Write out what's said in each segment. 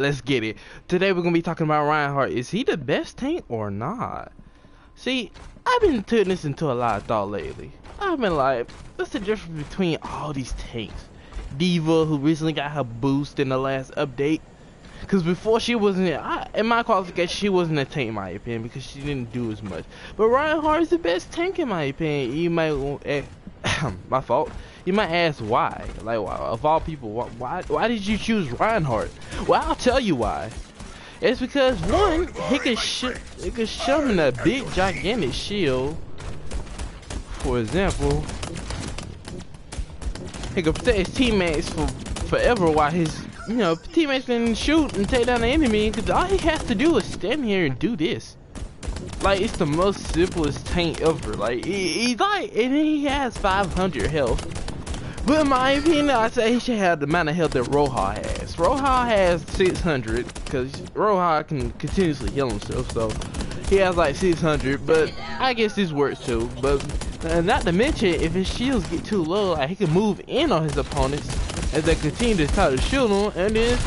let's get it. Today we're gonna be talking about Reinhardt. Is he the best tank or not? See, I've been putting this into a lot of thought lately. I've been like, what's the difference between all these tanks? Diva, who recently got her boost in the last update. Cause before she wasn't, in my qualification, she wasn't a tank in my opinion because she didn't do as much. But Reinhardt is the best tank in my opinion. You might, my fault. You might ask why. Like, why, of all people, why did you choose Reinhardt? Well, I'll tell you why. It's because one, he could shove in a big gigantic shield. For example, he could protect his teammates for forever while his teammates can shoot and take down the enemy. Cause all he has to do is stand here and do this. Like, it's the most simplest tank ever. Like, he's like, and he has 500 health. But in my opinion, I say he should have the amount of health that Roja has. Roja has 600, because Roja can continuously heal himself, so he has like 600, but I guess this works too. But not to mention, if his shields get too low, like, he can move in on his opponents as they continue to try to shield him, and then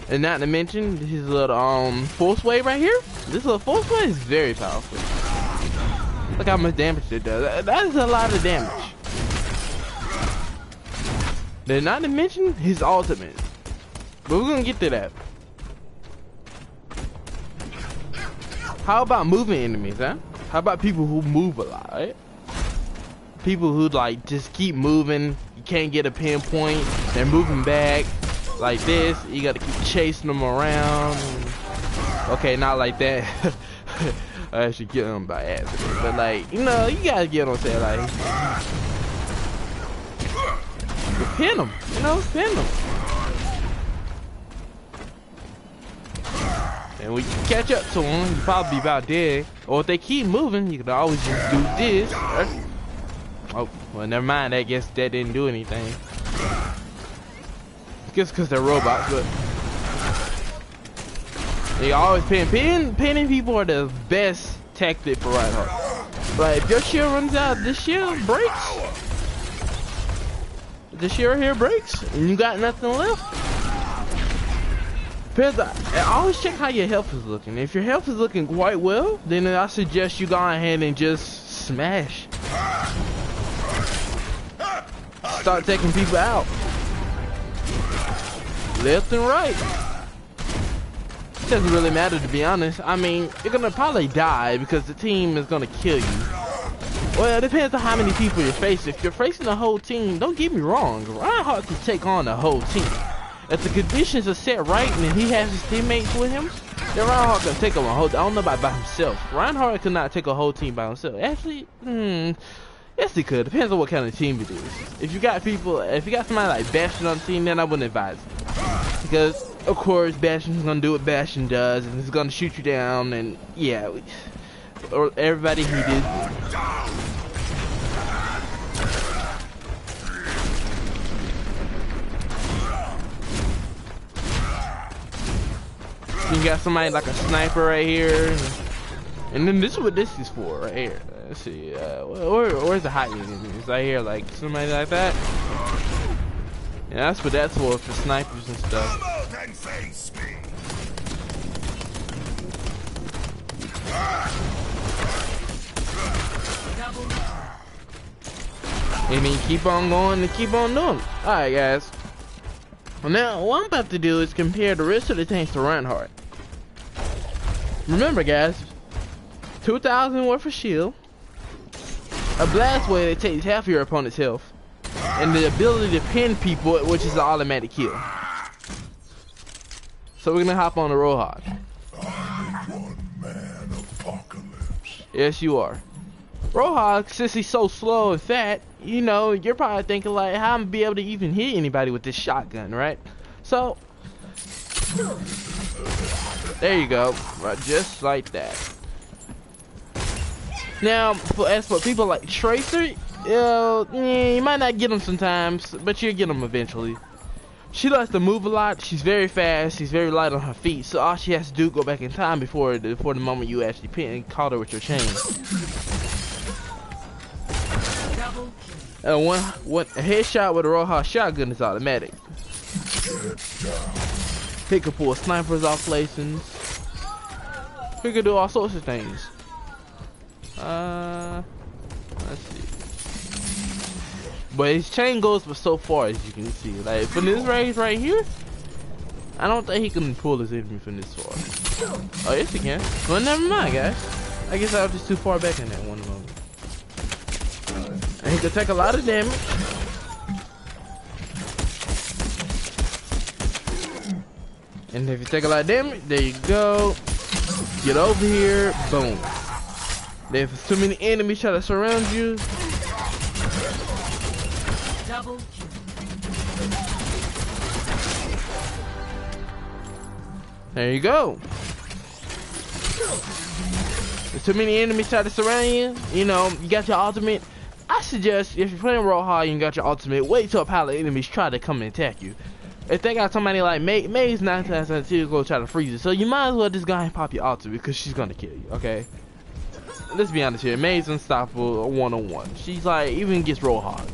and not to mention his little force wave right here. This little force wave is very powerful. Look how much damage it does. That is a lot of damage. Then not to mention his ultimate. But we're gonna get to that. How about moving enemies, huh? How about people who move a lot, right? People who like just keep moving. You can't get a pinpoint. They're moving back. Like this, you gotta keep chasing them around. Okay, not like that. I actually get them by accident, but like, you gotta get what I'm saying. Like, you pin them, pin them. And when you catch up to them, you probably be about dead. Or if they keep moving, you can always just do this. Oh, well, never mind. I guess that didn't do anything. Just because they're robots, but they always pinning people are the best tactic for Reinhardt. But if your shield runs out, this shield breaks. This shield here breaks, and you got nothing left. Because I always check how your health is looking. If your health is looking quite well, then I suggest you go ahead and just smash. Start taking people out. Left and right. It doesn't really matter, to be honest. I mean, you're gonna probably die because the team is gonna kill you. Well, it depends on how many people you're facing. If you're facing the whole team, don't get me wrong, Reinhardt can take on the whole team. If the conditions are set right and he has his teammates with him, then Reinhardt can take on a whole. I don't know about by himself. Reinhardt could not take a whole team by himself. Actually, yes, he could. Depends on what kind of team it is. If you got somebody like Bastion on the team, then I wouldn't advise it. Because, of course, Bastion's gonna do what Bastion does, and he's gonna shoot you down, and yeah, or everybody he did. You got somebody like a sniper right here, and then this is what this is for right here. Let's see, where's the hot enemies? Right here, like somebody like that. Yeah, that's what that's for snipers and stuff. Come out and face me. And then keep on going and keep on doing it. Alright, guys. Well, now what I'm about to do is compare the rest of the tanks to Reinhardt. Remember, guys, 2,000 worth of shield, a blast wave that takes half of your opponent's health, and the ability to pin people, which is an automatic kill. So we're gonna hop on the Roja. One man apocalypse. Yes, you are. Roja, since he's so slow and fat, you're probably thinking like, how I'm gonna be able to even hit anybody with this shotgun, right? So there you go, right, just like that. Now, as for people like Tracer, you might not get them sometimes, but you'll get them eventually. She likes to move a lot. She's very fast. She's very light on her feet. So all she has to do is go back in time before the moment you actually caught her with your chain. And one a headshot with a Roja shotgun is automatic. He can pull snipers off places. He can do all sorts of things. Let's see. But his chain goes for so far, as you can see. Like from this range right here, I don't think he can pull his enemy from this far. Oh yes he can. Well, never mind, guys. I guess I was just too far back in that one moment. And he can take a lot of damage. And if you take a lot of damage, there you go. Get over here, boom. Then if too many enemies try to surround you, there you go. If too many enemies try to surround you, you know, you got your ultimate. I suggest if you're playing Roja and you got your ultimate, wait till a pile of enemies try to come and attack you. If they got somebody like May's 9 times out of 10 go try to freeze it, so you might as well just go ahead and pop your ultimate because she's gonna kill you. Okay, let's be honest here. May's unstoppable 1-on-1. She's like even gets Roja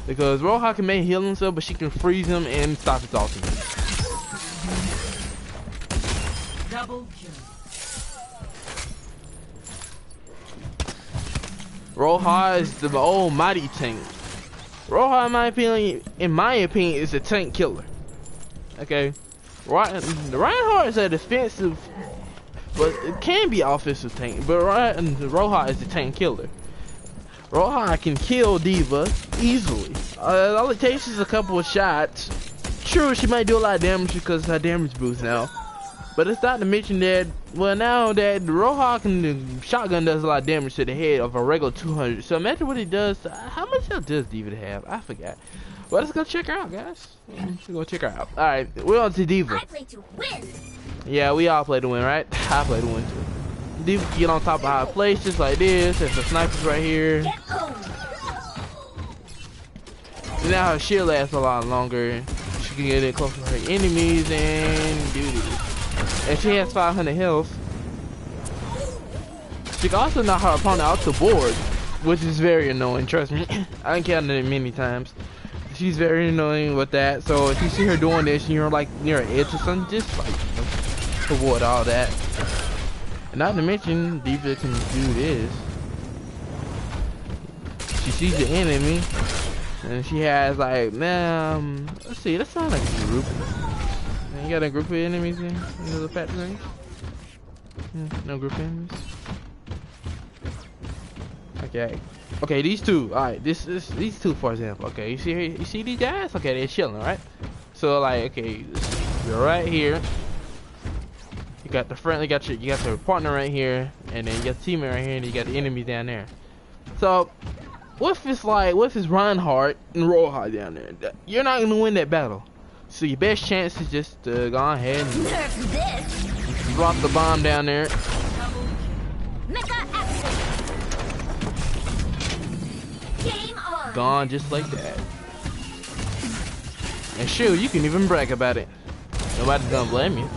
because Roja can make heal himself, but she can freeze him and stop his ultimate. Double kill. Roja is the almighty tank. Roja, in my opinion, is a tank killer. Okay, Reinhardt is a defensive, but it can be offensive tank. But Roja is a tank killer. Roja can kill D.Va easily. All it takes is a couple of shots. True, she might do a lot of damage because of her damage boost now. But it's not to mention that, well, now that the Roja and the shotgun does a lot of damage to the head of a regular 200. So imagine what it does. How much health does D.Va have? I forgot. Well, let's go check her out, guys. Let's go check her out. All right, we're on to D.Va. I play to win. Yeah, we all play to win, right? I play to win too. D.Va can get on top of high place just like this. There's the snipers right here. Now her shield lasts a lot longer. She can get in close to her enemies and do this. And she has 500 health. She can also knock her opponent out the board, which is very annoying, trust me. I encountered it many times. She's very annoying with that, so if you see her doing this and you're like near an edge or something, just like avoid all that. And not to mention, D.Va can do this. She sees the enemy, and she has like, man, let's see, let's find like a group. You got a group of enemies in the patch range? No group of enemies. Okay. Okay, these two. Alright, these two for example. Okay, you see these guys? Okay, they're chilling, right? So like, okay, you're right here. You got the friendly, you got your partner right here, and then you got the teammate right here, and you got the enemy down there. So what if it's Reinhardt and Roja down there? You're not gonna win that battle. So your best chance is just to go ahead and drop the bomb down there. Gone just like that. And shoot, you can even brag about it. Nobody's gonna blame you.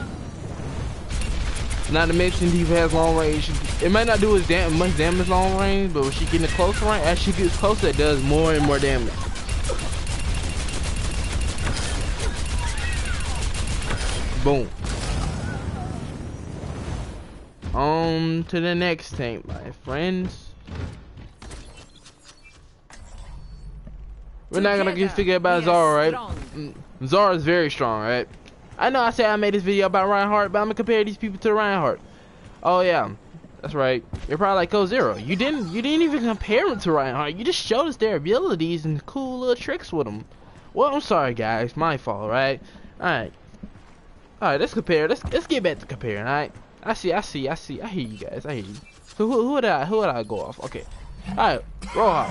Not to mention D.Va has long range. It might not do as much damage long range, but when she gets close range, as she gets closer, it does more and more damage. Boom. On to the next tank, my friends. We're not gonna get figure about Zara, right? Zara is very strong, right? I know I said I made this video about Reinhardt, but I'm gonna compare these people to Reinhardt. Oh yeah, that's right. You're probably like, oh Zero, you didn't even compare them to Reinhardt. You just showed us their abilities and cool little tricks with them. Well, I'm sorry guys, my fault, right? All right, let's compare. Let's get back to comparing. All right, I see. I hear you guys. I hear you. So who would I go off? Okay. All right, Roja.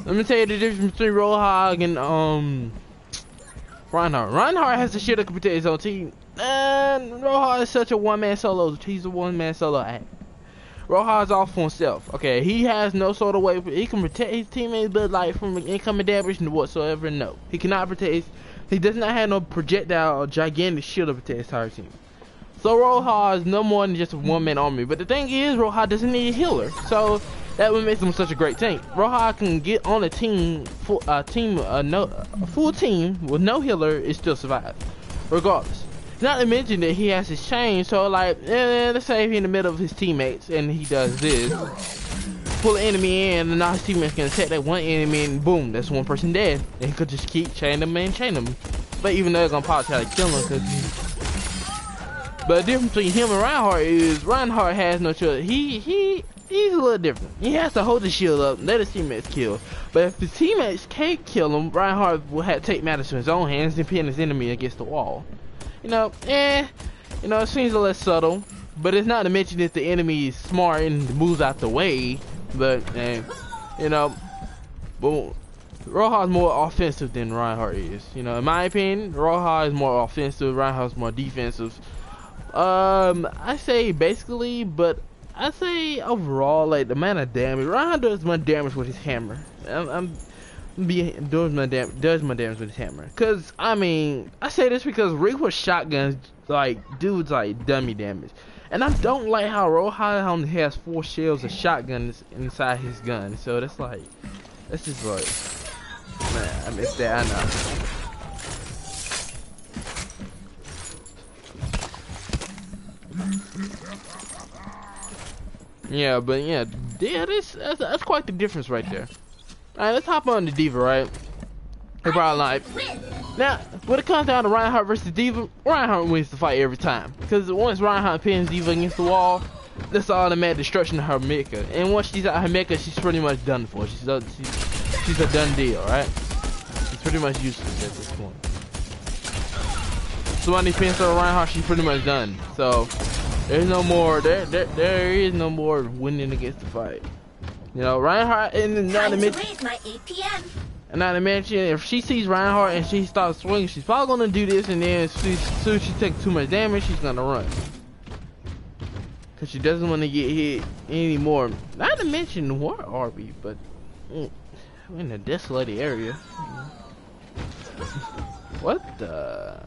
Let me tell you the difference between Roja and Reinhardt. Reinhardt has the shit that can protect his own team, and Roja is such a one-man solo. He's a one-man solo act. Roja is off for himself. Okay, he has no sort of way. He can protect his teammates, but like from incoming damage whatsoever, no. He cannot protect. He does not have no projectile or gigantic shield to protect his entire team. So Roja is no more than just a one-man army. But the thing is, Roja doesn't need a healer. So That what makes him such a great tank. Reinhardt can get on a team, full team with no healer, is still survive, regardless. Not to mention that he has his chain, so like, let's say he's in the middle of his teammates and he does this, pull an enemy in, and now his teammates can attack that one enemy, and boom, that's one person dead. And he could just keep chaining them and chaining them. But even though they're gonna probably try to kill him, but the difference between him and Reinhardt is Reinhardt has no choice. He's a little different. He has to hold the shield up, let his teammates kill. But if his teammates can't kill him, Reinhardt will have to take matters to his own hands and pin his enemy against the wall. It seems a little subtle, but it's not to mention that the enemy is smart and moves out the way. But but Reinhardt's more offensive than Reinhardt is. In my opinion, Reinhardt is more offensive, Reinhardt's more defensive. I say basically, but I say overall, like the amount of damage, Reinhardt does more damage with his hammer. Does my damage with his hammer. Cause I say this because regular shotguns, like dudes like dummy damage, and I don't like how Reinhardt only has 4 shells of shotguns inside his gun. So that's just like, man, I miss that. I know. Yeah, but that's quite the difference right there. Alright, let's hop on the Diva, right? Hey, probably like. Now, when it comes down to Reinhardt versus Diva, Reinhardt wins the fight every time. Because once Reinhardt pins Diva against the wall, that's automatic destruction of her mecha. And once she's out her mecha, she's pretty much done for. She's a done deal, right? She's pretty much useless at this point. So when he pins her Reinhardt, she's pretty much done. So there's no more. There is no more winning against the fight. Reinhardt, and not to mention, if she sees Reinhardt and she starts swinging, she's probably gonna do this, and then as soon as she takes too much damage, she's gonna run. Cause she doesn't want to get hit anymore. Not to mention, where are we? But we're in a desolated area. What the?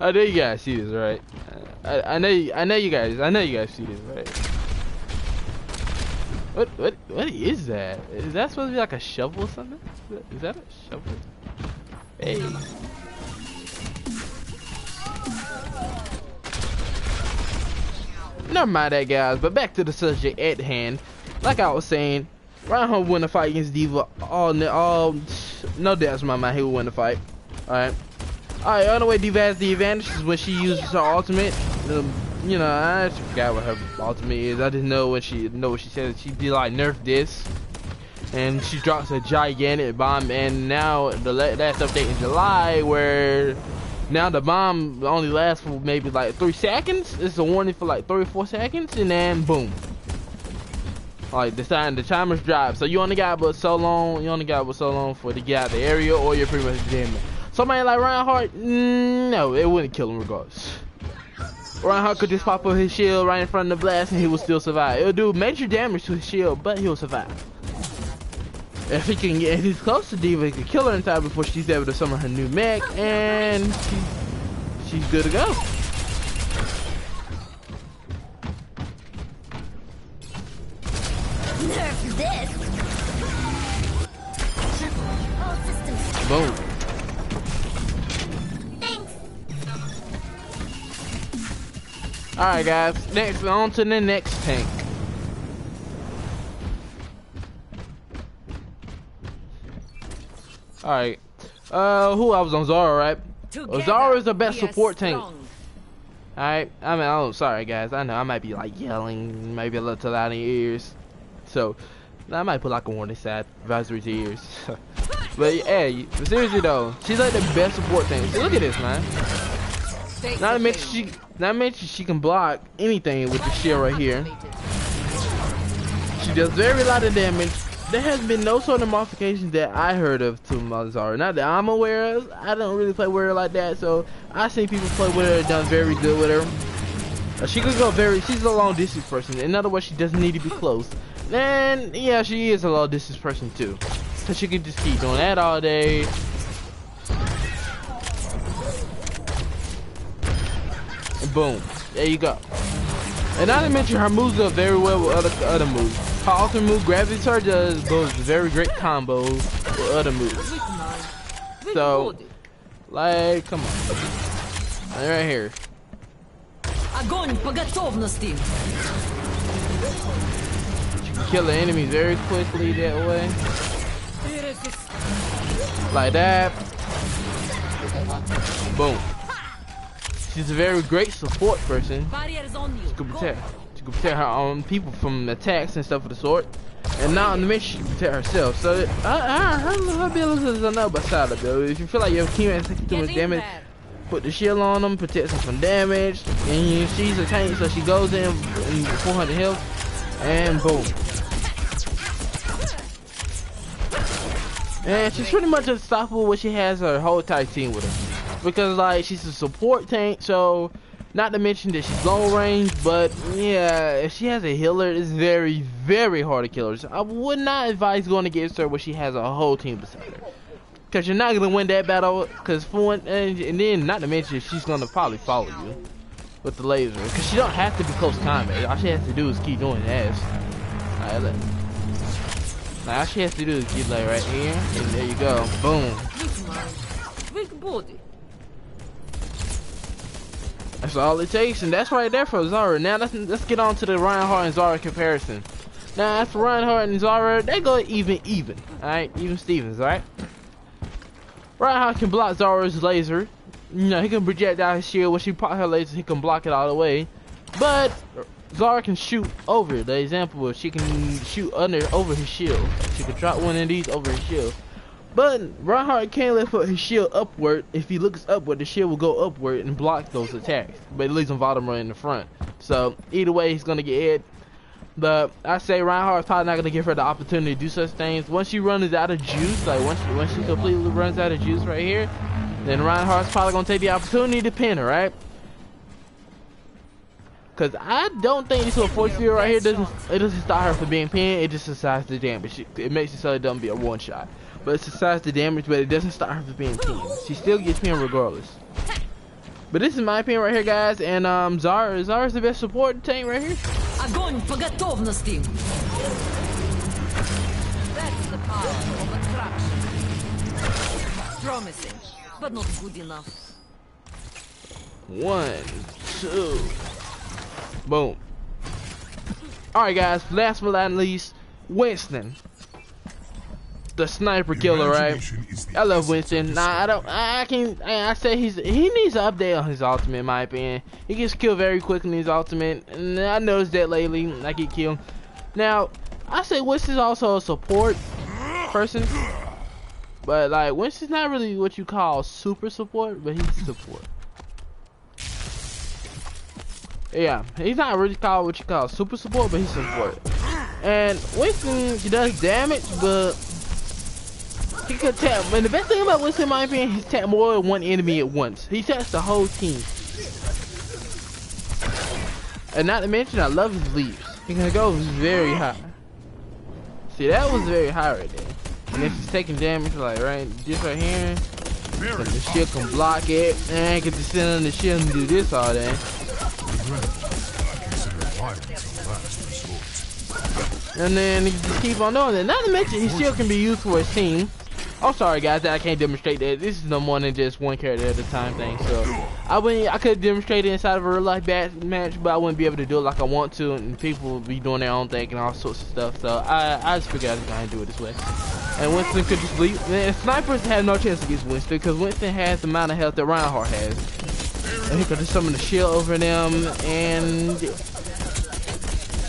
I know you guys see this, right? I know you guys see this, right? What is that? Is that supposed to be like a shovel or something? Is that a shovel? Hey. Never mind that, guys, but back to the subject at hand. Like I was saying, Reinhardt win the fight against Diva. No doubts in my mind he will win the fight. Alright, the only way Diva has the advantage is when she uses her ultimate. I actually forgot what her ultimate is. I just know what she said. She did like nerf this, and she drops a gigantic bomb. And now the last update in July, where now the bomb only lasts for maybe like 3 seconds. It's a warning for like 3 or 4 seconds, and then boom. Like the timers drop. So you only got but so long. For to get out of the area, or you're pretty much dead. Somebody like Reinhardt, no, it wouldn't kill him regardless. Reinhardt could just pop up his shield right in front of the blast and he will still survive. It'll do major damage to his shield, but he'll survive. If he's close to Diva, he can kill her in time before she's able to summon her new mech, and she's good to go. Nerf this. Boom. Alright guys, next on to the next tank. Alright. Who I was on Zara, right? Zara is the best support tank. Alright, I'm sorry guys. I know I might be like yelling, maybe a little too loud in your ears. So I might put like a warning sign advisory to your ears. But hey, seriously though, she's like the best support tank. So look at this, man. Not to mention she can block anything with the shield right here. She does very lot of damage. There has been no sort of modifications that I heard of to Zara. Not that I'm aware of. I don't really play with her like that, so I've seen people play with her, done very good with her. She could go she's a long distance person. In other words, she doesn't need to be close. And yeah, she is a long distance person too. So she can just keep doing that all day. And boom, there you go. And not to mention her moves go very well with other moves. Her ultimate move, Gravity Surge, does very great combos with other moves. So, like, come on. Right here. Огонь по готовности. You can kill the enemies very quickly that way. Like that. Boom. She's a very great support person. She can protect her own people from attacks and stuff of the sort. And not on the mission, she can protect herself. So her ability is another side of it. If you feel like your teammates taking too much damage, put the shield on them, protects them from damage. And she's a tank, so she goes in 400 health, and boom. And she's pretty much unstoppable when she has her whole entire team with her. Because like she's a support tank, so not to mention that she's long range, but yeah, if she has a healer, it's very, very hard to kill her. So I would not advise going against her when she has a whole team beside her. Because you're not going to win that battle, because for one, and then not to mention she's going to probably follow you with the laser. Because she don't have to be close combat. All she has to do is keep doing that. All she has to do is get like right here, and there you go, boom. Weak body. That's all it takes, and that's right there for Zara. Now let's get on to the Reinhardt and Zara comparison. Now after Reinhardt and Zara, they go even. Alright, even Stevens, alright? Reinhardt can block Zara's laser. You know, he can project out his shield. When she pops her laser, he can block it all the way. But Zara can shoot over. The example is she can shoot over his shield. She can drop one of these over his shield. But Reinhardt can't lift up his shield upward. If he looks upward, the shield will go upward and block those attacks. But it leaves him Voldemort in the front. So either way, he's gonna get hit. But I say Reinhardt's probably not gonna give her the opportunity to do such things. Once she runs out of juice, like once she completely runs out of juice right here, then Reinhardt's probably gonna take the opportunity to pin her, right? Cause I don't think this little force field right here doesn't stop her from being pinned. It just decides the damage. It makes it so it doesn't be a one shot. But it decides the damage, but it doesn't stop her from being pinned. She still gets pinned regardless. But this is my opinion right here, guys. And Zara's the best support tank right here. Огонь по готовности. That's the power of attraction. Promising, but not good enough. 1, 2, boom. Alright guys, last but not least, Winston. The sniper killer, right? I love Winston. Nah, I say he needs to update on his ultimate, in my opinion. He gets killed very quickly in his ultimate, and I noticed that lately. I get killed. Now, I say Winston's also a support person, but like Winston's not really what you call super support, but he's support. Yeah, he's not really called what you call super support, but he's support. And Winston does damage, but he can tap. And the best thing about Winston, in my opinion, he's tap more than one enemy at once. He taps the whole team. And not to mention, I love his leaps. He can go very high. See, that was very high right there. And if he's taking damage, like right, this right here, so the shield can block it, and I get to sit on the shield and do this all day. And then he just keep on doing it. Not to mention, his shield can be used for his team. I'm sorry guys that I can't demonstrate that. This is no more than just one character at a time thing. So I could demonstrate it inside of a real life match, but I wouldn't be able to do it like I want to, and people would be doing their own thing and all sorts of stuff. So I just figured I was gonna do it this way. And Winston could just leave. Man, snipers have no chance against Winston because Winston has the amount of health that Reinhardt has. And he could just summon the shield over them, and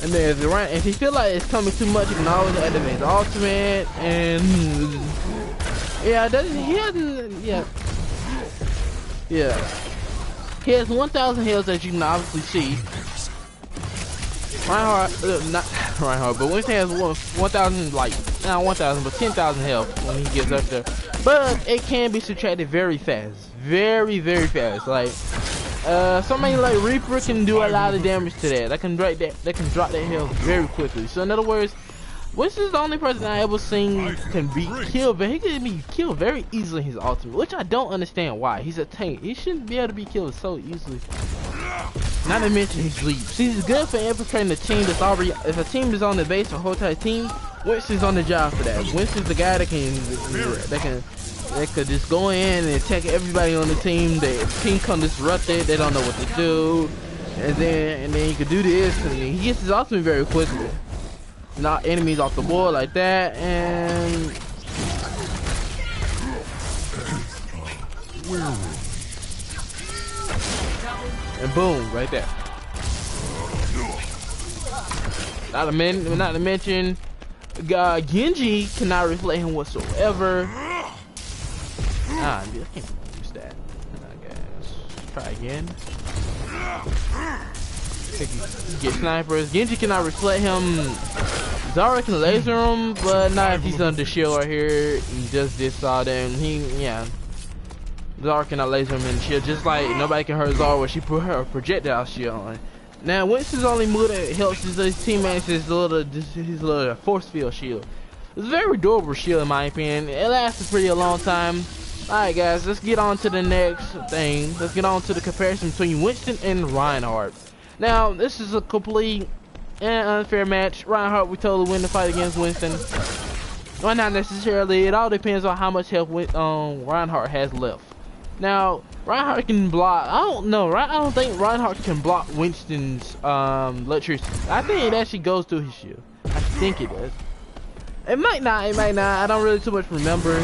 there's the right. If he feel like it's coming too much, he can always activate the ultimate. And yeah, he hasn't. Yeah. He has 1,000 heals, as you can obviously see. Reinhardt, not Reinhardt, but Winston has 1,000, like not 1,000, but 10,000 health when he gets up there. But it can be subtracted very fast, very fast. Like somebody like Reaper can do a lot of damage to that. They can drop that health very quickly. So in other words, Winston's the only person I ever seen can be killed, but he can be killed very easily in his ultimate, which I don't understand why. He's a tank. He shouldn't be able to be killed so easily. Not to mention his leaps. He's good for infiltrating a team that's already. If a team is on the base or whole entire team, Winston's on the job for that. Winston's the guy that could just go in and attack everybody on the team. The team come disrupted. They don't know what to do, and then he could do this. And he gets his ultimate very quickly. Knock enemies off the board like that, and boom, right there. Not to mention, Genji cannot reflect him whatsoever. I can't use that. I guess. Try again. Get snipers. Genji cannot reflect him. Zara can laser him, but not if he's under shield right here. He just did saw them. Zara cannot laser him in the shield, just like nobody can hurt Zara when she put her projectile shield on. Now Winston's only move that helps his teammates is his little force field shield. It's a very durable shield in my opinion. It lasts a pretty long time. Alright guys, let's get on to the next thing. Let's get on to the comparison between Winston and Reinhardt. Now this is a complete and unfair match. Reinhardt would totally win the fight against Winston. Well, not necessarily. It all depends on how much health Reinhardt has left. Now, Reinhardt can block. I don't think Reinhardt can block Winston's electricity. I think it actually goes through his shield. I think it does. It might not. I don't really too much remember.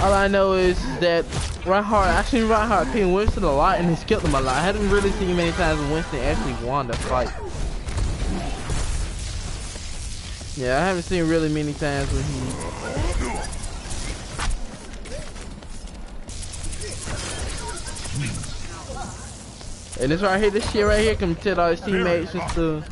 All I know is that I've seen Reinhardt pin Winston a lot and he's killed him a lot. I haven't really seen many times when Winston actually won the fight. Yeah, I haven't seen really many times when he. And this right here, this shit right here can tell all his teammates just to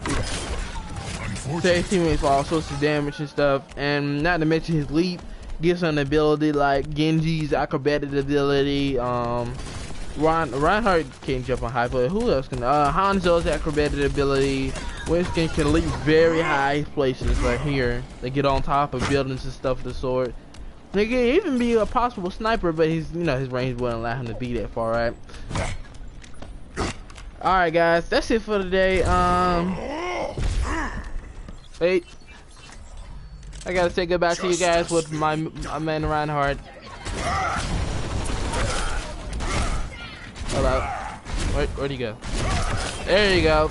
tell his teammates for all sorts of damage and stuff. And not to mention his leap gives him an ability like Genji's acrobatic ability. Reinhardt can't jump on high, but who else can? Hanzo's acrobatic ability. Winston can leap very high places right here. They get on top of buildings and stuff of the sort. They can even be a possible sniper, but his range wouldn't allow him to be that far, right? Alright guys, that's it for today. Wait. I gotta say goodbye to you guys with my man Reinhardt. Hold up. Where'd he go? There you go.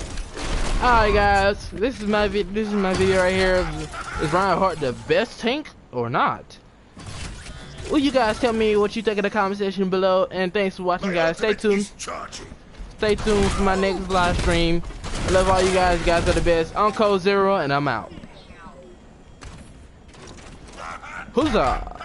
Alright guys, this is my video right here. Is Reinhardt the best tank or not? Will you guys tell me what you think in the comment section below, and thanks for watching guys. Stay tuned for my next live stream. I love all you guys. You guys are the best. I'm Code Zero and I'm out. Huzzah!